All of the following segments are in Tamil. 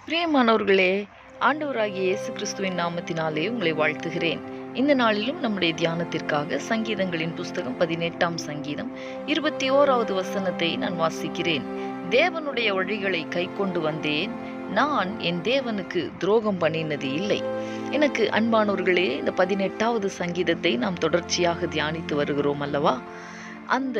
பிரியமானவர்களே, ஆண்டவராகிய இயேசு கிறிஸ்துவின் நாமத்தினாலே உங்களை வாழ்த்துகிறேன். இந்த நாளிலும் நம்முடைய தியானத்திற்காக சங்கீதங்களின் புஸ்தகம் 18ஆம் சங்கீதம் 21வது வசனத்தை நான் வாசிக்கிறேன். தேவனுடைய வழிகளை கைக்கொண்டு வந்தேன், நான் என் தேவனுக்கு துரோகம் பண்ணினது இல்லை. எனக்கு அன்பானவர்களே, இந்த 18வது சங்கீதத்தை நாம் தொடர்ச்சியாக தியானித்து வருகிறோம் அல்லவா? அந்த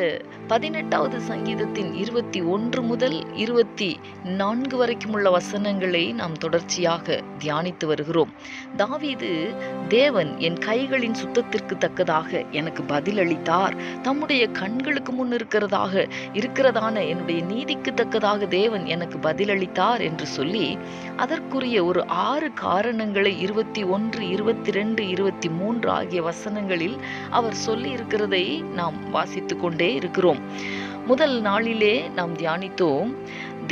18வது சங்கீதத்தின் 21 முதல் 24 வரைக்கும் உள்ள வசனங்களை நாம் தொடர்ச்சியாக தியானித்து வருகிறோம். தாவீது, தேவன் என் கைகளின் சுத்தத்திற்கு தக்கதாக எனக்கு பதிலளித்தார், தம்முடைய கண்களுக்கு முன் இருக்கிறதான என்னுடைய நீதிக்கு தக்கதாக தேவன் எனக்கு பதிலளித்தார் என்று சொல்லி அதற்குரிய ஒரு 6 காரணங்களை 21, 22, 23 ஆகிய வசனங்களில் அவர் சொல்லி இருக்கிறதை நாம் வாசித்து கொண்டே இருக்கிறோம். முதல் நாளிலே நாம் தியானித்தோம்,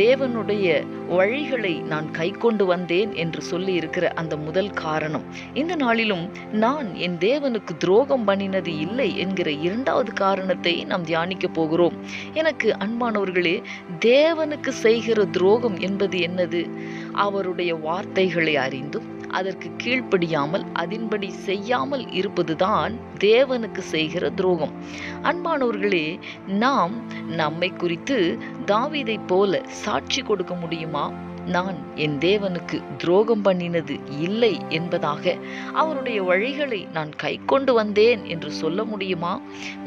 தேவனுடைய வழிகளை நான் கைக்கொண்டு வந்தேன் என்று சொல்லி இருக்கிற அந்த முதல் காரணம். இந்த நாளிலும் நான் என் தேவனுக்கு துரோகம் பண்ணினது இல்லை என்கிற 2வது காரணத்தை நாம் தியானிக்க போகிறோம். எனக்கு அன்பானவர்களே, தேவனுக்கு செய்கிற துரோகம் என்பது என்னது? அவருடைய வார்த்தைகளை அறிந்தும் அதற்கு கீழ்ப்படியாமல் அதின்படி செய்யாமல் இருப்பதுதான் தேவனுக்கு செய்கிற துரோகம். அன்பானவர்களே, நாம் நம்மை குறித்து தாவீதை போல சாட்சி கொடுக்க முடியுமா? நான் என் தேவனுக்கு துரோகம் பண்ணினது இல்லை என்பதாக, அவருடைய வழிகளை நான் கைக்கொண்டு வந்தேன் என்று சொல்ல முடியுமா?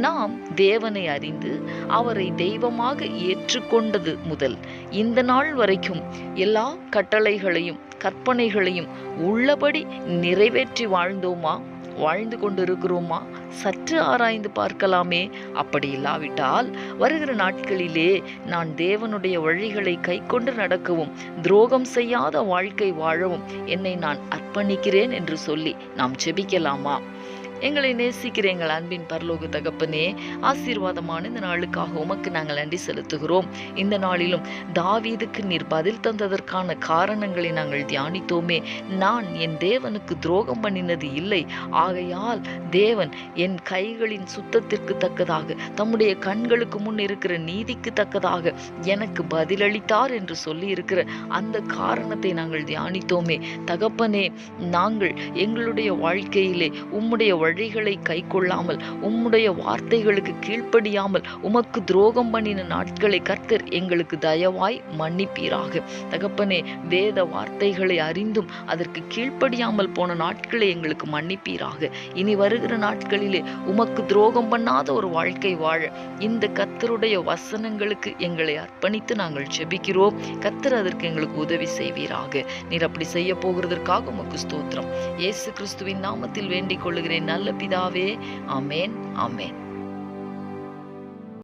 நாம் தேவனை அறிந்து அவரை தெய்வமாக ஏற்றுக்கொண்டது முதல் இந்த நாள் வரைக்கும் எல்லா கட்டளைகளையும் கற்பனைகளையும் உள்ளபடி நிறைவேற்றி வாழ்ந்து கொண்டிருக்கிறோமா? சற்று ஆராய்ந்து பார்க்கலாமே. அப்படி இல்லாவிட்டால் வருகிற நாட்களிலே நான் தேவனுடைய வழிகளை கைக்கொண்டு நடக்கவும் துரோகம் செய்யாத வாழ்க்கை வாழவும் என்னை நான் அர்ப்பணிக்கிறேன் என்று சொல்லி நாம் ஜெபிக்கலாமா? எங்களை நேசிக்கிற எங்கள் அன்பின் பரலோக தகப்பனே, ஆசீர்வாதமான இந்த நாளுக்காக உமக்கு நாங்கள் நன்றி செலுத்துகிறோம். இந்த நாளிலும் தாவீதுக்கு நீர் பதில் தந்ததற்கான காரணங்களை நாங்கள் தியானித்தோமே. நான் என் தேவனுக்கு துரோகம் பண்ணினது இல்லை, ஆகையால் தேவன் என் கைகளின் சுத்தத்திற்கு தக்கதாக தம்முடைய கண்களுக்கு முன் இருக்கிற நீதிக்கு தக்கதாக எனக்கு பதிலளித்தார் என்று சொல்லி இருக்கிற அந்த காரணத்தை நாங்கள் தியானித்தோமே. தகப்பனே, நாங்கள் எங்களுடைய வாழ்க்கையிலே உம்முடைய வழிகளை கை கொள்ளாமல் உம்முடைய வார்த்தைகளுக்கு கீழ்ப்படியாமல் உமக்கு துரோகம் பண்ணின நாட்களை கர்த்தர் எங்களுக்கு தயவாய் மன்னிப்பீராக. தகப்பனே, வேத வார்த்தைகளை அறிந்தும் அதற்கு கீழ்ப்படியாமல் போன நாட்களை எங்களுக்கு மன்னிப்பீராக. இனி வருகிற நாட்களிலே உமக்கு துரோகம் பண்ணாத ஒரு வாழ்க்கை வாழ இந்த கர்த்தருடைய வசனங்களுக்கு எங்களை அர்ப்பணித்து நாங்கள் ஜெபிக்கிறோம். கர்த்தர் அதற்கு எங்களுக்கு உதவி செய்வீராக. நீர் அப்படி செய்ய போகிறதற்காக உமக்கு ஸ்தோத்திரம். இயேசு கிறிஸ்துவின் நாமத்தில் வேண்டிக் கொள்ளுகிறேன் நல்ல பிதாவே. ஆமேன், ஆமேன்.